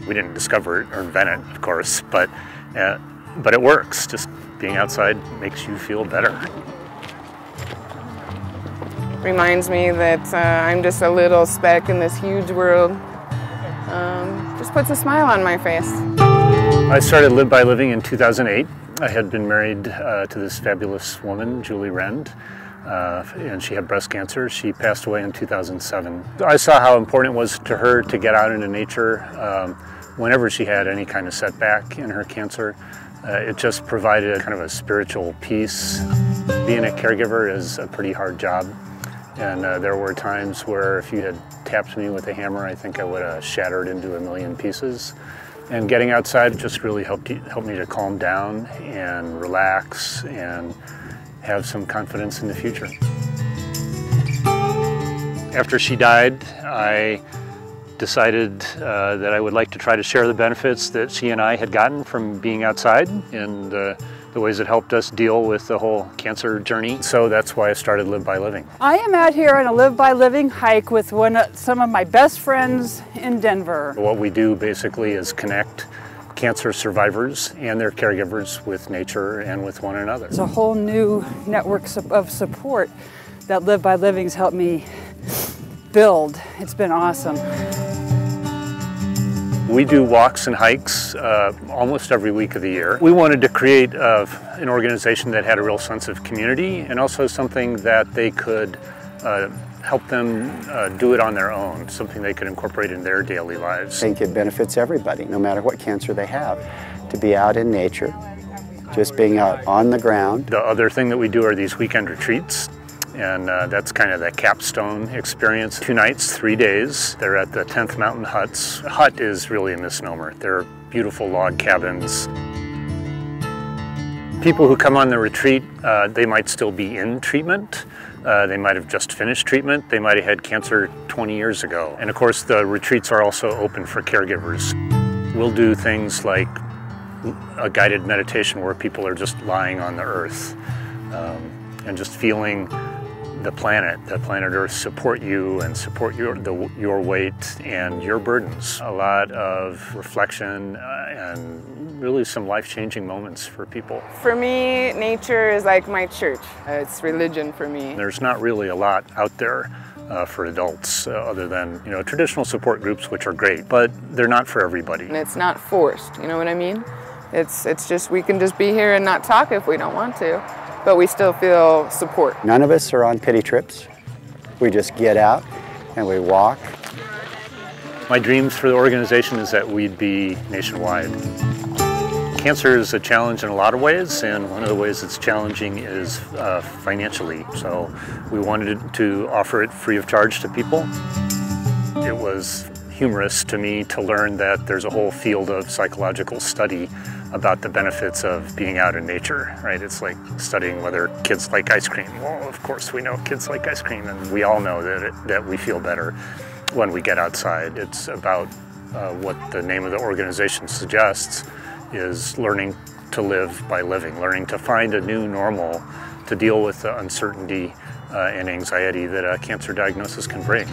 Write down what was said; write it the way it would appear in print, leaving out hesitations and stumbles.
We didn't discover it or invent it, of course, but it works. Just being outside makes you feel better. Reminds me that I'm just a little speck in this huge world. Just puts a smile on my face. I started Live by Living in 2008. I had been married to this fabulous woman, Julie Rend, and she had breast cancer. She passed away in 2007. I saw how important it was to her to get out into nature whenever she had any kind of setback in her cancer. It just provided kind of a spiritual peace. Being a caregiver is a pretty hard job, and there were times where if you had tapped me with a hammer, I think I would have shattered into a million pieces. And getting outside just really helped me to calm down and relax and have some confidence in the future. After she died, I decided that I would like to try to share the benefits that she and I had gotten from being outside and the ways it helped us deal with the whole cancer journey. So that's why I started Live by Living. I am out here on a Live by Living hike with some of my best friends in Denver. What we do basically is connect cancer survivors and their caregivers with nature and with one another. It's a whole new network of support that Live by Living's helped me build. It's been awesome. We do walks and hikes almost every week of the year. We wanted to create an organization that had a real sense of community and also something that they could help them do it on their own, something they could incorporate in their daily lives. I think it benefits everybody, no matter what cancer they have, to be out in nature, just being out on the ground. The other thing that we do are these weekend retreats. And that's kind of the capstone experience. 2 nights, 3 days. They're at the 10th Mountain Huts. Hut is really a misnomer. They're beautiful log cabins. People who come on the retreat, they might still be in treatment. They might have just finished treatment. They might have had cancer 20 years ago. And of course, the retreats are also open for caregivers. We'll do things like a guided meditation where people are just lying on the earth and just feeling the planet Earth support you and support your weight and your burdens. A lot of reflection and really some life-changing moments for people. For me, nature is like my church. It's religion for me. There's not really a lot out there for adults other than traditional support groups, which are great, but they're not for everybody. And it's not forced, you know what I mean? It's just, we can just be here and not talk if we don't want to, but we still feel support. None of us are on pity trips. We just get out and we walk. My dreams for the organization is that we'd be nationwide. Cancer is a challenge in a lot of ways, and one of the ways it's challenging is financially. So we wanted to offer it free of charge to people. It was humorous to me to learn that there's a whole field of psychological study about the benefits of being out in nature, right? It's like studying whether kids like ice cream. Well, of course we know kids like ice cream, and we all know that we feel better when we get outside. It's about what the name of the organization suggests is learning to live by living, learning to find a new normal to deal with the uncertainty and anxiety that a cancer diagnosis can bring.